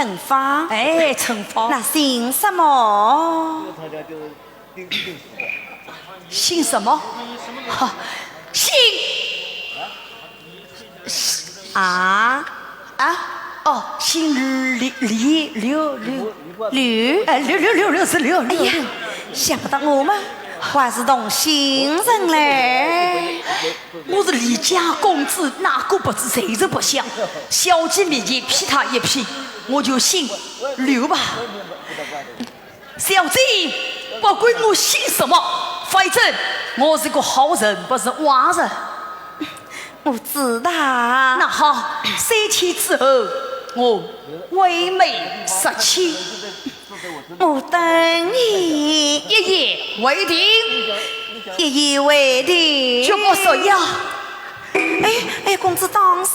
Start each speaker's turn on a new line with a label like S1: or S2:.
S1: 成花。
S2: 哎，成花。
S1: 那姓什么？
S2: 姓什么？哈，姓哦，姓刘是刘。
S1: 哎呀，想不到我们还是同姓人嘞！
S2: 我是李家公子，哪个不知谁人不想？小鸡面前劈他一劈，我就姓刘吧。小姐，不管我姓什么，反正我是个好人，不是坏人。
S1: 我知道。
S2: 那好，3天之后，我为媒17，
S1: 我等你
S2: 一夜为定，
S1: 一夜为定。
S2: 就我说呀，
S1: 哎，公子当心。